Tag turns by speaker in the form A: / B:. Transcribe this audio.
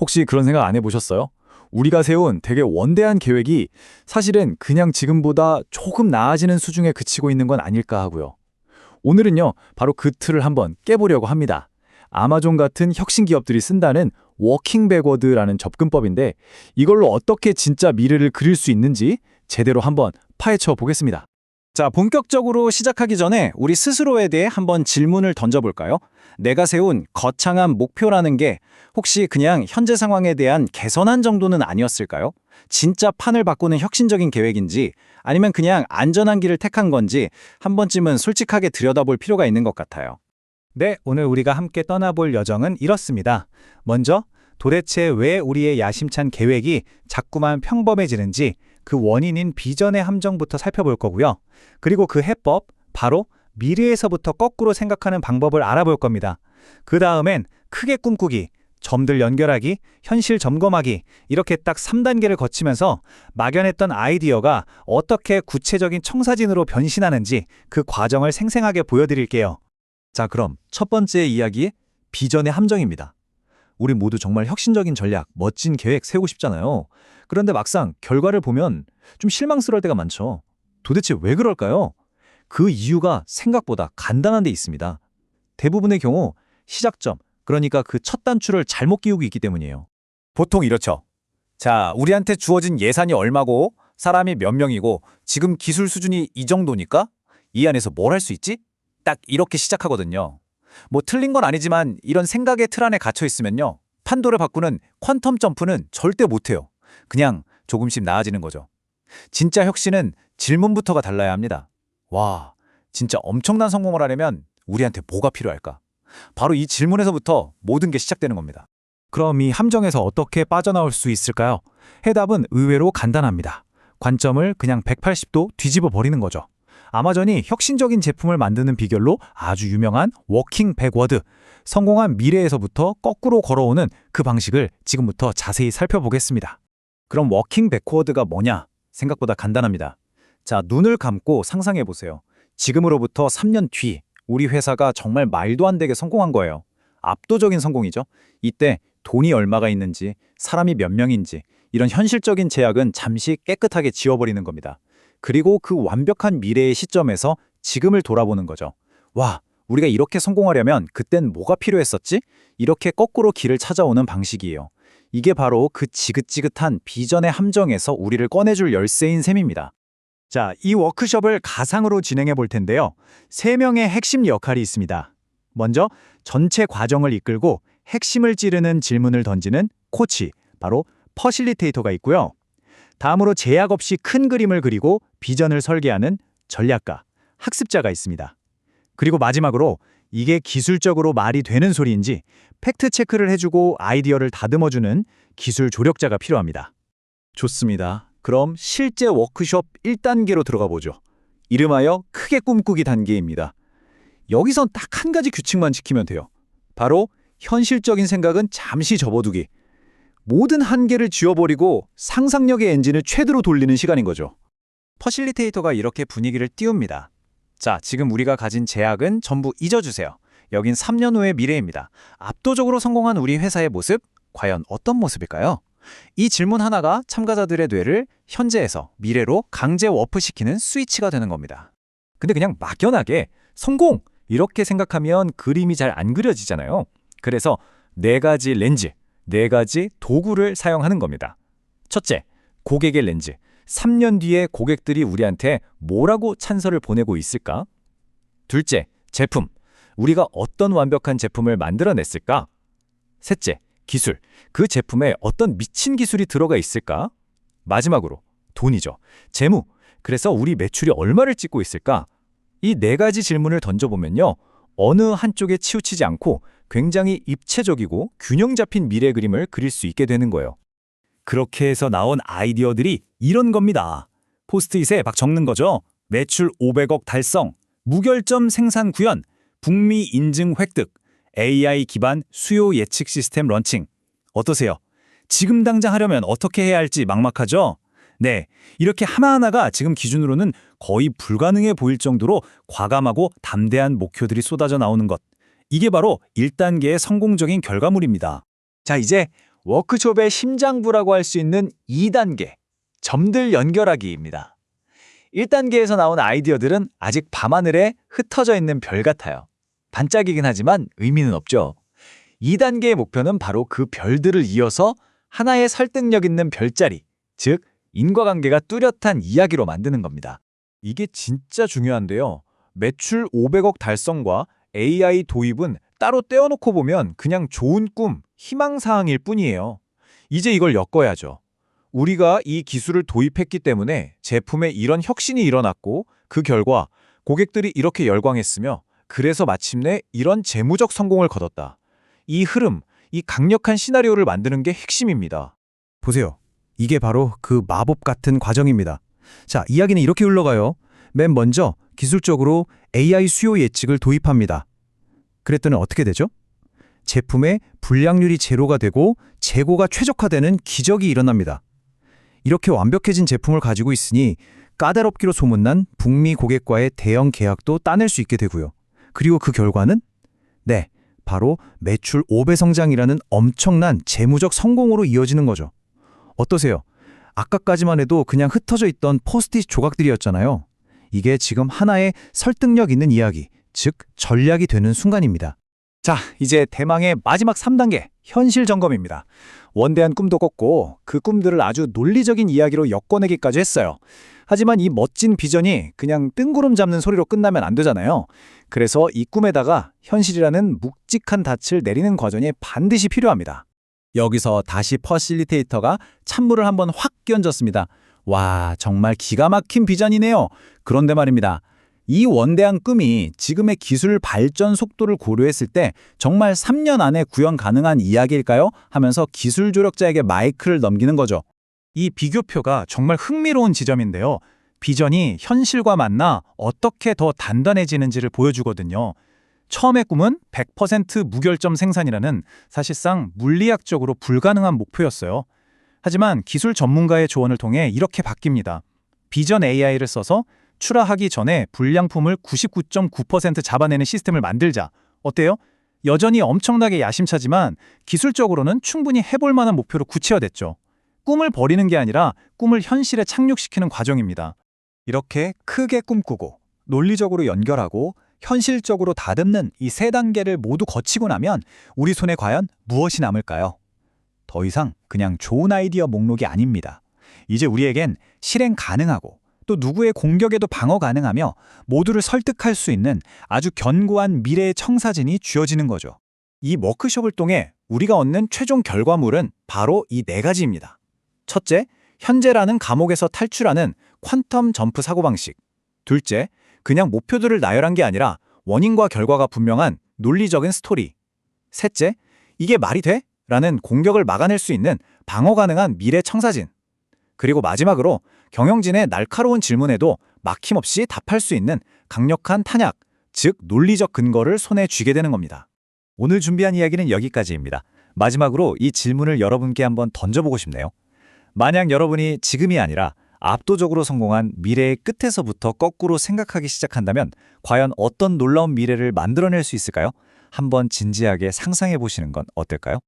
A: 혹시 그런 생각 안 해보셨어요? 우리가 세운 되게 원대한 계획이 사실은 그냥 지금보다 조금 나아지는 수준에 그치고 있는 건 아닐까 하고요. 오늘은요, 바로 그 틀을 한번 깨보려고 합니다. 아마존 같은 혁신 기업들이 쓴다는 워킹 백워드라는 접근법인데 이걸로 어떻게 진짜 미래를 그릴 수 있는지 제대로 한번 파헤쳐 보겠습니다.
B: 자, 본격적으로 시작하기 전에 우리 스스로에 대해 한번 질문을 던져볼까요? 내가 세운 거창한 목표라는 게 혹시 그냥 현재 상황에 대한 개선안 정도는 아니었을까요? 진짜 판을 바꾸는 혁신적인 계획인지 아니면 그냥 안전한 길을 택한 건지 한 번쯤은 솔직하게 들여다볼 필요가 있는 것 같아요.
C: 네, 오늘 우리가 함께 떠나볼 여정은 이렇습니다. 먼저, 도대체 왜 우리의 야심찬 계획이 자꾸만 평범해지는지 그 원인인 비전의 함정부터 살펴볼 거고요. 그리고 그 해법, 바로 미래에서부터 거꾸로 생각하는 방법을 알아볼 겁니다. 그 다음엔 크게 꿈꾸기, 점들 연결하기, 현실 점검하기 이렇게 딱 3단계를 거치면서 막연했던 아이디어가 어떻게 구체적인 청사진으로 변신하는지 그 과정을 생생하게 보여드릴게요.
D: 자, 그럼 첫 번째 이야기, 비전의 함정입니다. 우리 모두 정말 혁신적인 전략, 멋진 계획 세우고 싶잖아요. 그런데 막상 결과를 보면 좀 실망스러울 때가 많죠. 도대체 왜 그럴까요? 그 이유가 생각보다 간단한 데 있습니다. 대부분의 경우 시작점, 그러니까 그 첫 단추를 잘못 끼우고 있기 때문이에요.
B: 보통 이렇죠. 자, 우리한테 주어진 예산이 얼마고 사람이 몇 명이고 지금 기술 수준이 이 정도니까 이 안에서 뭘 할 수 있지? 딱 이렇게 시작하거든요. 뭐 틀린 건 아니지만 이런 생각의 틀 안에 갇혀 있으면요. 판도를 바꾸는 퀀텀 점프는 절대 못해요. 그냥 조금씩 나아지는 거죠. 진짜 혁신은 질문부터가 달라야 합니다. 와, 진짜 엄청난 성공을 하려면 우리한테 뭐가 필요할까? 바로 이 질문에서부터 모든 게 시작되는 겁니다.
C: 그럼 이 함정에서 어떻게 빠져나올 수 있을까요? 해답은 의외로 간단합니다. 관점을 그냥 180도 뒤집어 버리는 거죠. 아마존이 혁신적인 제품을 만드는 비결로 아주 유명한 워킹 백워드, 성공한 미래에서부터 거꾸로 걸어오는 그 방식을 지금부터 자세히 살펴보겠습니다.
B: 그럼 워킹 백워드가 뭐냐? 생각보다 간단합니다. 자, 눈을 감고 상상해 보세요. 지금으로부터 3년 뒤 우리 회사가 정말 말도 안 되게 성공한 거예요. 압도적인 성공이죠. 이때 돈이 얼마가 있는지, 사람이 몇 명인지 이런 현실적인 제약은 잠시 깨끗하게 지워버리는 겁니다. 그리고 그 완벽한 미래의 시점에서 지금을 돌아보는 거죠. 와, 우리가 이렇게 성공하려면 그땐 뭐가 필요했었지? 이렇게 거꾸로 길을 찾아오는 방식이에요. 이게 바로 그 지긋지긋한 비전의 함정에서 우리를 꺼내줄 열쇠인 셈입니다.
C: 자, 이 워크숍을 가상으로 진행해 볼 텐데요. 3명의 핵심 역할이 있습니다. 먼저 전체 과정을 이끌고 핵심을 찌르는 질문을 던지는 코치, 바로 퍼실리테이터가 있고요. 다음으로 제약 없이 큰 그림을 그리고 비전을 설계하는 전략가, 학습자가 있습니다. 그리고 마지막으로 이게 기술적으로 말이 되는 소리인지 팩트 체크를 해주고 아이디어를 다듬어주는 기술 조력자가 필요합니다.
D: 좋습니다. 그럼 실제 워크숍 1단계로 들어가 보죠. 이름하여 크게 꿈꾸기 단계입니다. 여기선 딱 한 가지 규칙만 지키면 돼요. 바로 현실적인 생각은 잠시 접어두기. 모든 한계를 지워버리고 상상력의 엔진을 최대로 돌리는 시간인 거죠.
B: 퍼실리테이터가 이렇게 분위기를 띄웁니다. 자, 지금 우리가 가진 제약은 전부 잊어주세요. 여긴 3년 후의 미래입니다. 압도적으로 성공한 우리 회사의 모습, 과연 어떤 모습일까요? 이 질문 하나가 참가자들의 뇌를 현재에서 미래로 강제 워프시키는 스위치가 되는 겁니다.
D: 근데 그냥 막연하게 성공! 이렇게 생각하면 그림이 잘 안 그려지잖아요. 그래서 4가지 렌즈, 4가지 도구를 사용하는 겁니다. 첫째, 고객의 렌즈. 3년 뒤에 고객들이 우리한테 뭐라고 찬사를 보내고 있을까? 둘째, 제품. 우리가 어떤 완벽한 제품을 만들어냈을까? 셋째, 기술. 그 제품에 어떤 미친 기술이 들어가 있을까? 마지막으로, 돈이죠. 재무. 그래서 우리 매출이 얼마를 찍고 있을까? 이 4가지 질문을 던져보면요. 어느 한쪽에 치우치지 않고 굉장히 입체적이고 균형 잡힌 미래 그림을 그릴 수 있게 되는 거예요. 그렇게 해서 나온 아이디어들이 이런 겁니다. 포스트잇에 막 적는 거죠. 매출 500억 달성, 무결점 생산 구현, 북미 인증 획득, AI 기반 수요 예측 시스템 런칭. 어떠세요? 지금 당장 하려면 어떻게 해야 할지 막막하죠? 네, 이렇게 하나하나가 지금 기준으로는 거의 불가능해 보일 정도로 과감하고 담대한 목표들이 쏟아져 나오는 것. 이게 바로 1단계의 성공적인 결과물입니다.
B: 자, 이제
A: 워크숍의 심장부라고 할 수 있는 2단계, 점들 연결하기입니다. 1단계에서 나온 아이디어들은 아직 밤하늘에 흩어져 있는 별 같아요. 반짝이긴 하지만 의미는 없죠. 2단계의 목표는 바로 그 별들을 이어서 하나의 설득력 있는 별자리, 즉 인과관계가 뚜렷한 이야기로 만드는 겁니다.
D: 이게 진짜 중요한데요. 매출 500억 달성과 AI 도입은 따로 떼어놓고 보면 그냥 좋은 꿈, 희망사항일 뿐이에요. 이제 이걸 엮어야죠. 우리가 이 기술을 도입했기 때문에 제품에 이런 혁신이 일어났고 그 결과 고객들이 이렇게 열광했으며 그래서 마침내 이런 재무적 성공을 거뒀다. 이 흐름, 이 강력한 시나리오를 만드는 게 핵심입니다.
C: 보세요. 이게 바로 그 마법 같은 과정입니다. 자, 이야기는 이렇게 흘러가요. 맨 먼저 기술적으로 AI 수요 예측을 도입합니다. 그랬더니 어떻게 되죠? 제품의 불량률이 제로가 되고 재고가 최적화되는 기적이 일어납니다. 이렇게 완벽해진 제품을 가지고 있으니 까다롭기로 소문난 북미 고객과의 대형 계약도 따낼 수 있게 되고요. 그리고 그 결과는? 네, 바로 매출 5배 성장이라는 엄청난 재무적 성공으로 이어지는 거죠. 어떠세요? 아까까지만 해도 그냥 흩어져 있던 포스트잇 조각들이었잖아요. 이게 지금 하나의 설득력 있는 이야기, 즉 전략이 되는 순간입니다.
B: 자, 이제 대망의 마지막 3단계, 현실 점검입니다. 원대한 꿈도 꿨고 그 꿈들을 아주 논리적인 이야기로 엮어내기까지 했어요. 하지만 이 멋진 비전이 그냥 뜬구름 잡는 소리로 끝나면 안 되잖아요. 그래서 이 꿈에다가 현실이라는 묵직한 닻을 내리는 과정이 반드시 필요합니다. 여기서 다시 퍼실리테이터가 찬물을 한번 확 끼얹었습니다. 와, 정말 기가 막힌 비전이네요. 그런데 말입니다. 이 원대한 꿈이 지금의 기술 발전 속도를 고려했을 때 정말 3년 안에 구현 가능한 이야기일까요? 하면서 기술 조력자에게 마이크를 넘기는 거죠.
C: 이 비교표가 정말 흥미로운 지점인데요. 비전이 현실과 만나 어떻게 더 단단해지는지를 보여주거든요. 처음의 꿈은 100% 무결점 생산이라는 사실상 물리학적으로 불가능한 목표였어요. 하지만 기술 전문가의 조언을 통해 이렇게 바뀝니다. 비전 AI를 써서 출하하기 전에 불량품을 99.9% 잡아내는 시스템을 만들자. 어때요? 여전히 엄청나게 야심차지만 기술적으로는 충분히 해볼 만한 목표로 구체화됐죠. 꿈을 버리는 게 아니라 꿈을 현실에 착륙시키는 과정입니다.
B: 이렇게 크게 꿈꾸고 논리적으로 연결하고 현실적으로 다듬는 이 3단계를 모두 거치고 나면 우리 손에 과연 무엇이 남을까요? 더 이상 그냥 좋은 아이디어 목록이 아닙니다. 이제 우리에겐 실행 가능하고 또 누구의 공격에도 방어 가능하며 모두를 설득할 수 있는 아주 견고한 미래의 청사진이 쥐어지는 거죠. 이 워크숍을 통해 우리가 얻는 최종 결과물은 바로 이 4가지입니다. 첫째, 현재라는 감옥에서 탈출하는 퀀텀 점프 사고방식. 둘째, 그냥 목표들을 나열한 게 아니라 원인과 결과가 분명한 논리적인 스토리. 셋째, 이게 말이 돼? 라는 공격을 막아낼 수 있는 방어 가능한 미래 청사진. 그리고 마지막으로 경영진의 날카로운 질문에도 막힘없이 답할 수 있는 강력한 탄약, 즉 논리적 근거를 손에 쥐게 되는 겁니다. 오늘 준비한 이야기는 여기까지입니다. 마지막으로 이 질문을 여러분께 한번 던져보고 싶네요. 만약 여러분이 지금이 아니라 압도적으로 성공한 미래의 끝에서부터 거꾸로 생각하기 시작한다면 과연 어떤 놀라운 미래를 만들어낼 수 있을까요? 한번 진지하게 상상해 보시는 건 어떨까요?